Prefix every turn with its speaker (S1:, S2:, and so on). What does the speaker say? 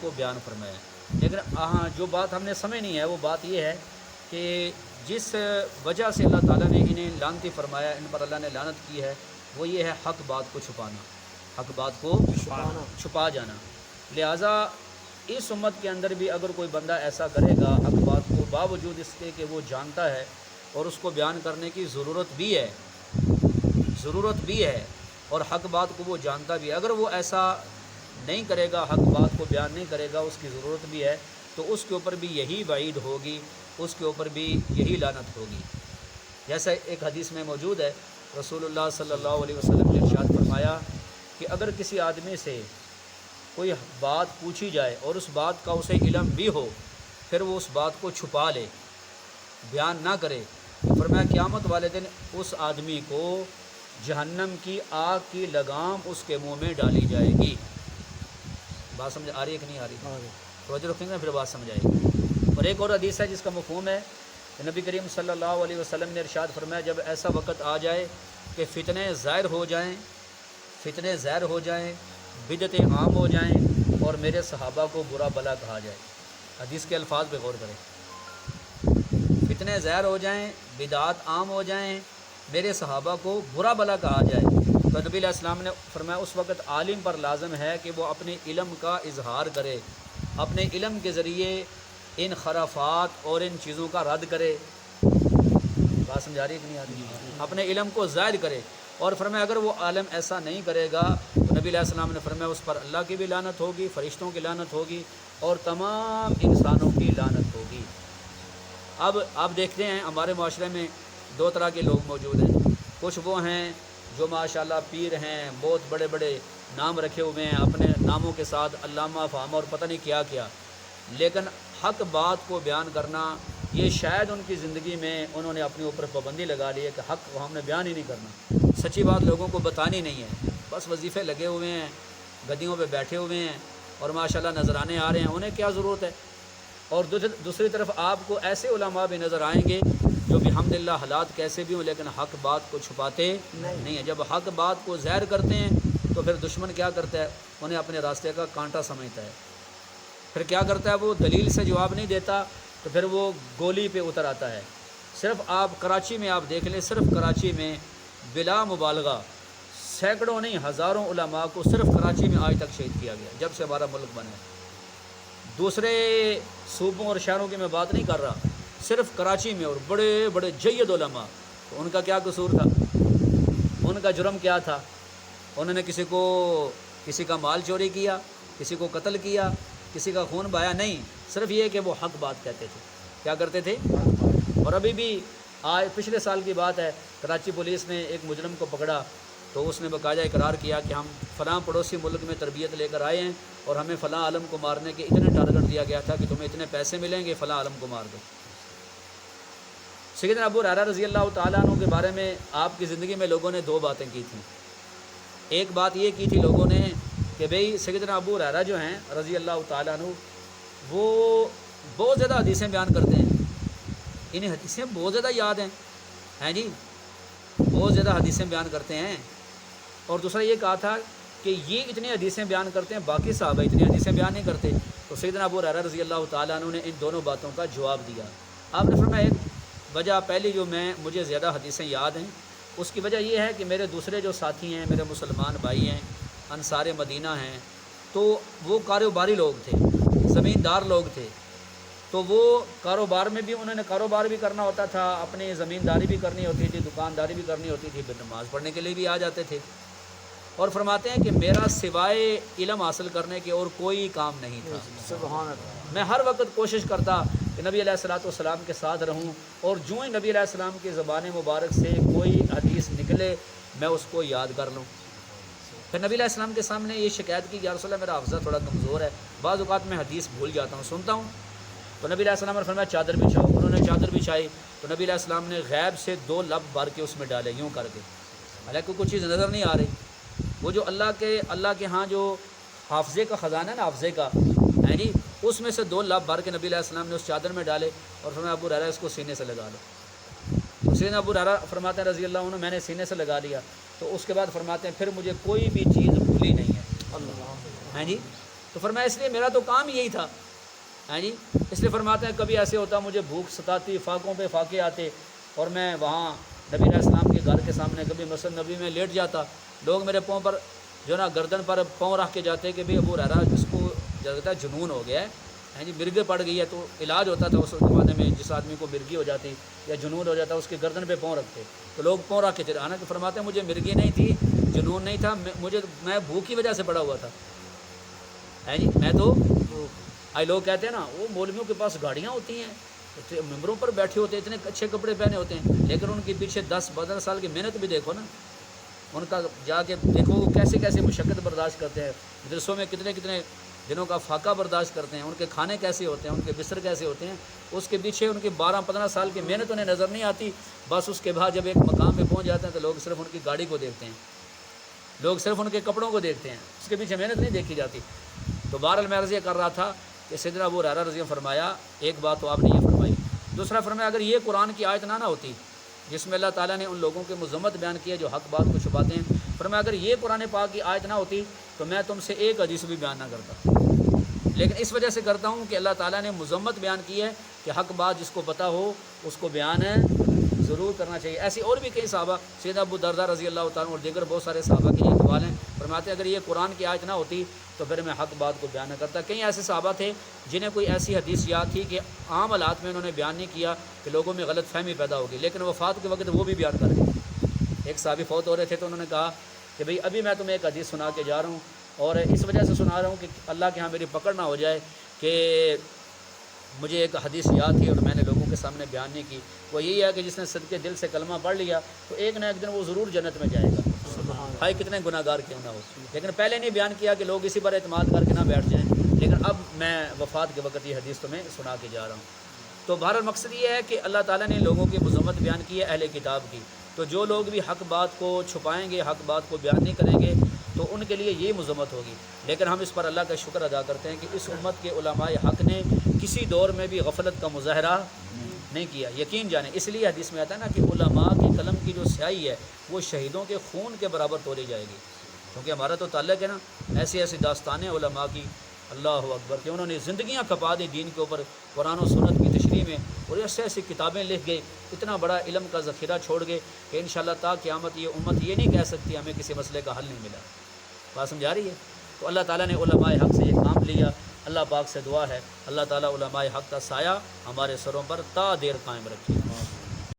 S1: کو بیان فرمایا. لیکن ہاں جو بات ہم نے سمجھنی ہے وہ بات یہ ہے کہ جس وجہ سے اللہ تعالیٰ نے انہیں لعنتی فرمایا، ان پر اللہ نے لعنت کی ہے، وہ یہ ہے حق بات کو چھپانا، حق بات کو چھپا جانا. لہٰذا اس امت کے اندر بھی اگر کوئی بندہ ایسا کرے گا حق بات کو، باوجود اس کے کہ وہ جانتا ہے اور اس کو بیان کرنے کی ضرورت بھی ہے اور حق بات کو وہ جانتا بھی ہے، اگر وہ ایسا نہیں کرے گا، حق بات کو بیان نہیں کرے گا، اس کی ضرورت بھی ہے، تو اس کے اوپر بھی یہی وعید ہوگی، اس کے اوپر بھی یہی لعنت ہوگی. جیسا ایک حدیث میں موجود ہے، رسول اللہ صلی اللہ علیہ وسلم نے ارشاد فرمایا کہ اگر کسی آدمی سے کوئی بات پوچھی جائے اور اس بات کا اسے علم بھی ہو، پھر وہ اس بات کو چھپا لے، بیان نہ کرے، فرمایا قیامت والے دن اس آدمی کو جہنم کی آگ کی لگام اس کے منہ میں ڈالی جائے گی. بات سمجھ آ رہی ہے کہ نہیں آ رہی؟ توجہ رکھیں گے پھر بات سمجھ آئے گی. اور ایک اور حدیث ہے جس کا مفہوم ہے کہ نبی کریم صلی اللہ علیہ وسلم نے ارشاد فرمایا جب ایسا وقت آ جائے کہ فتنے ظاہر ہو جائیں، بدعتیں عام ہو جائیں اور میرے صحابہ کو برا بلا کہا جائے. حدیث کے الفاظ پہ غور کریں. فتنے ظاہر ہو جائیں، بدعات عام ہو جائیں، میرے صحابہ کو برا بلا کہا جائے، تو نبی علیہ السلام نے فرمایا اس وقت عالم پر لازم ہے کہ وہ اپنے علم کا اظہار کرے، اپنے علم کے ذریعے ان خرافات اور ان چیزوں کا رد کرے. بات سمجھا رہی ہے کہ نہیں آ رہی؟ اپنے علم کو ظاہر کرے. اور فرمایا اگر وہ عالم ایسا نہیں کرے گا تو نبی علیہ السلام نے فرمایا اس پر اللہ کی بھی لعنت ہوگی، فرشتوں کی لعنت ہوگی اور تمام انسانوں کی لعنت ہوگی. اب آپ دیکھتے ہیں ہمارے معاشرے میں دو طرح کے لوگ موجود ہیں. کچھ وہ ہیں جو ماشاءاللہ پیر ہیں، بہت بڑے بڑے نام رکھے ہوئے ہیں، اپنے ناموں کے ساتھ علامہ فہامہ اور پتہ نہیں کیا کیا، لیکن حق بات کو بیان کرنا یہ شاید ان کی زندگی میں انہوں نے اپنے اوپر پابندی لگا لی ہے کہ حق کو ہم نے بیان ہی نہیں کرنا، سچی بات لوگوں کو بتانی نہیں ہے، بس وظیفے لگے ہوئے ہیں، گدیوں پہ بیٹھے ہوئے ہیں اور ماشاءاللہ نذرانے آ رہے ہیں، انہیں کیا ضرورت ہے. اور دوسری طرف آپ کو ایسے علماء بھی نظر آئیں گے جو بھی الحمدللہ حالات کیسے بھی ہوں لیکن حق بات کو چھپاتے نہیں ہیں. جب حق بات کو ظاہر کرتے ہیں تو پھر دشمن کیا کرتا ہے، انہیں اپنے راستے کا کانٹا سمجھتا ہے. پھر کیا کرتا ہے، وہ دلیل سے جواب نہیں دیتا تو پھر وہ گولی پہ اتر آتا ہے. صرف آپ کراچی میں آپ دیکھ لیں، صرف کراچی میں بلا مبالغہ سینکڑوں نہیں ہزاروں علماء کو صرف کراچی میں آج تک شہید کیا گیا جب سے ہمارا ملک بنا ہے. دوسرے صوبوں اور شہروں کی میں بات نہیں کر رہا، صرف کراچی میں اور بڑے بڑے جید علماء، تو ان کا کیا قصور تھا، ان کا جرم کیا تھا؟ انہوں نے کسی کا مال چوری کیا، کسی کو قتل کیا، کسی کا خون بہایا نہیں، صرف یہ کہ وہ حق بات کہتے تھے. کیا کرتے تھے؟ اور ابھی بھی آج پچھلے سال کی بات ہے، کراچی پولیس نے ایک مجرم کو پکڑا تو اس نے باقاعدہ اقرار کیا کہ ہم فلاں پڑوسی ملک میں تربیت لے کر آئے ہیں اور ہمیں فلاں عالم کو مارنے کے اتنے ٹارگٹ دیا گیا تھا کہ تمہیں اتنے پیسے ملیں گے، فلاں عالم کو مار دو. سیدنا ابو ہریرہ رضی اللہ تعالیٰ عنہ کے بارے میں آپ کی زندگی میں لوگوں نے دو باتیں کی تھیں. ایک بات یہ کی تھی لوگوں نے کہ بھئی سیدنا ابو ہریرہ جو ہیں رضی اللہ تعالیٰ عنہ وہ بہت زیادہ حدیثیں بیان کرتے ہیں، انہیں حدیثیں بہت زیادہ یاد ہیں جی، بہت زیادہ حدیثیں بیان کرتے ہیں. اور دوسرا یہ کہا تھا کہ یہ اتنی حدیثیں بیان کرتے ہیں، باقی صحابہ اتنی حدیثیں بیان نہیں کرتے. تو سیدنا ابو ہریرہ رضی اللہ تعالیٰ عنہ نے ان دونوں باتوں کا جواب دیا. آپ نے فرمایا ایک وجہ پہلی جو مجھے زیادہ حدیثیں یاد ہیں اس کی وجہ یہ ہے کہ میرے دوسرے جو ساتھی ہیں، میرے مسلمان بھائی ہیں، انصار مدینہ ہیں، تو وہ کاروباری لوگ تھے، زمیندار لوگ تھے، تو وہ کاروبار میں بھی انہوں نے کاروبار بھی کرنا ہوتا تھا، اپنی زمینداری بھی کرنی ہوتی تھی، دکانداری بھی کرنی ہوتی تھی، پھر نماز پڑھنے کے لیے بھی آ جاتے تھے. اور فرماتے ہیں کہ میرا سوائے علم حاصل کرنے کے اور کوئی کام نہیں تھا.
S2: سبحان اللہ.
S1: میں ہر وقت کوشش کرتا کہ نبی علیہ الصلوۃ والسلام کے ساتھ رہوں اور جو ہی نبی علیہ السلام کی زبان مبارک سے کوئی حدیث نکلے میں اس کو یاد کر لوں. پھر نبی علیہ السلام کے سامنے یہ شکایت کی کہ یا رسول اللہ میرا حافظہ تھوڑا کمزور ہے، بعض اوقات میں حدیث بھول جاتا ہوں، سنتا ہوں. تو نبی علیہ السلام نے فرمایا چادر بچھاؤ. انہوں نے چادر بچھائی تو نبی علیہ السلام نے غیب سے 2 لب بھر کے اس میں ڈالے یوں کر کے، حالانکہ کچھ چیز نظر نہیں آ رہی. وہ جو اللہ کے ہاں جو حافظے کا خزانہ ہے نا، حافظے کا ہے جی، اس میں سے 2 لب بھر کے نبی علیہ السلام نے اس چادر میں ڈالے اور فرمایا ابو ہریرہ اس کو سینے سے لگا لو. تو سیدنا ابو ہریرہ فرماتے ہیں رضی اللہ عنہ میں نے سینے سے لگا لیا. تو اس کے بعد فرماتے ہیں پھر مجھے کوئی بھی چیز بھولی نہیں ہے. ہیں جی، تو فرمایا اس لیے میرا تو کام یہی تھا، ہاں جی. اس لیے فرماتے ہیں کبھی ایسے ہوتا مجھے بھوک ستاتی، فاقوں پہ فاقے آتے، اور میں وہاں نبی علیہ السلام کے گھر کے سامنے کبھی مسجد نبی میں لیٹ جاتا، لوگ میرے پاؤں پر جو نا گردن پر پاؤں رکھ کے جاتے کہ بھئی ابو ہریرہ جس کو جگتا ہے جنون ہو گیا ہے، ہاں جی، مرگے پڑ گئی ہے. تو علاج ہوتا تھا اس زمانے میں، جس آدمی کو مرگی ہو جاتی یا جنون ہو جاتا اس کے گردن پہ پاؤں رکھتے، تو لوگ پاؤں رکھ کے چلے. حالانکہ فرماتے ہیں مجھے مرگی نہیں تھی، جنون نہیں تھا، میں بھوک کی وجہ سے پڑا ہوا تھا، ہے جی. میں تو آج لوگ کہتے ہیں نا وہ مولویوں کے پاس گاڑیاں ہوتی ہیں، ممبروں پر بیٹھے ہوتے ہیں، اتنے اچھے کپڑے پہنے ہوتے ہیں، لیکن ان کے پیچھے 10-15 سال کی محنت بھی دیکھو نا، ان کا جا کے دیکھو وہ کیسے کیسے مشقت برداشت کرتے ہیں، مدرسوں میں کتنے کتنے دنوں کا فاقہ برداشت کرتے ہیں، ان کے کھانے کیسے ہوتے ہیں، ان کے بستر کیسے ہوتے ہیں، اس کے پیچھے ان کی 12-15 سال کی محنت انہیں نظر نہیں آتی. بس اس کے بعد جب ایک مقام پہ پہنچ جاتے ہیں تو لوگ صرف ان کی گاڑی کو دیکھتے ہیں، لوگ صرف ان کے کپڑوں کو دیکھتے ہیں، اس کے پیچھے محنت نہیں دیکھی جاتی. تو بہرحال میں عرض یہ کر رہا تھا کہ سیدنا ابو ہریرہ رضی اللہ عنہ فرمایا، ایک بات تو آپ نے یہ فرمائی، دوسرا فرمایا اگر یہ قرآن کی آیت نہ ہوتی جس میں اللہ تعالیٰ نے ان لوگوں کی مذمت بیان کی ہے جو حق بات کو چھپاتے ہیں، فرمایا اگر یہ قرآن پاک کی آیت نہ ہوتی تو میں تم سے ایک حدیث بھی بیان نہ کرتا، لیکن اس وجہ سے کرتا ہوں کہ اللہ تعالیٰ نے مذمت بیان کی ہے کہ حق بات جس کو پتہ ہو اس کو بیان ہے ضرور کرنا چاہیے. ایسی اور بھی کئی صحابہ، سیدنا ابو درداء رضی اللہ تعالیٰ اور دیگر بہت سارے صحابہ کے یہ اقوال ہیں، فرماتے ہیں اگر یہ قرآن کی آیت نہ ہوتی تو پھر میں حق بات کو بیان نہ کرتا. کئی ایسے صحابہ تھے جنہیں کوئی ایسی حدیث یاد تھی کہ عام حالات میں انہوں نے بیان نہیں کیا کہ لوگوں میں غلط فہمی پیدا ہوگی، لیکن وفات کے وقت وہ بھی بیان کر گئے. ایک صحابی فوت ہو رہے تھے تو انہوں نے کہا کہ بھئی ابھی میں تمہیں ایک حدیث سنا کے جا رہا ہوں، اور اس وجہ سے سنا رہا ہوں کہ اللہ کے ہاں میری پکڑ نہ ہو جائے کہ مجھے ایک حدیث یاد تھی اور میں نے لوگوں کے سامنے بیان نہیں کی. وہ یہی ہے کہ جس نے صدقے دل سے کلمہ پڑھ لیا تو ایک نہ ایک دن وہ ضرور جنت میں جائے گا، بھائی کتنے گناہ گار کیوں نہ ہو. لیکن پہلے نہیں بیان کیا کہ لوگ اسی پر اعتماد کر کے نہ بیٹھ جائیں، لیکن اب میں وفات کے وقت یہ حدیث تمہیں سنا کے جا رہا ہوں. تو بہرحال مقصد یہ ہے کہ اللہ تعالیٰ نے لوگوں کی مذمت بیان کی ہے اہل کتاب کی، تو جو لوگ بھی حق بات کو چھپائیں گے، حق بات کو بیان نہیں کریں گے تو ان کے لیے یہ مذمت ہوگی. لیکن ہم اس پر اللہ کا شکر ادا کرتے ہیں کہ اس امت کے علماء حق نے کسی دور میں بھی غفلت کا مظاہرہ نہیں کیا. یقین جانیں اس لیے حدیث میں آتا ہے نا کہ علماء کی قلم کی جو سیاہی ہے وہ شہیدوں کے خون کے برابر تولی جائے گی، کیونکہ ہمارا تو تعلق ہے نا ایسی ایسی داستانیں علماء کی، اللہ اکبر، کہ انہوں نے زندگیاں کھپا دی دین کے اوپر قرآن و سنت کی تشریح میں، اور ایسی ایسی کتابیں لکھ گئے، اتنا بڑا علم کا ذخیرہ چھوڑ گئے کہ انشاءاللہ تا قیامت یہ امت یہ نہیں کہہ سکتی ہمیں کسی مسئلے کا حل نہیں ملا. بات سمجھا رہی ہے؟ تو اللہ تعالیٰ نے علماء حق سے یہ کام لیا. اللہ پاک سے دعا ہے اللہ تعالیٰ علماء حق کا سایہ ہمارے سروں پر تا دیر قائم رکھے.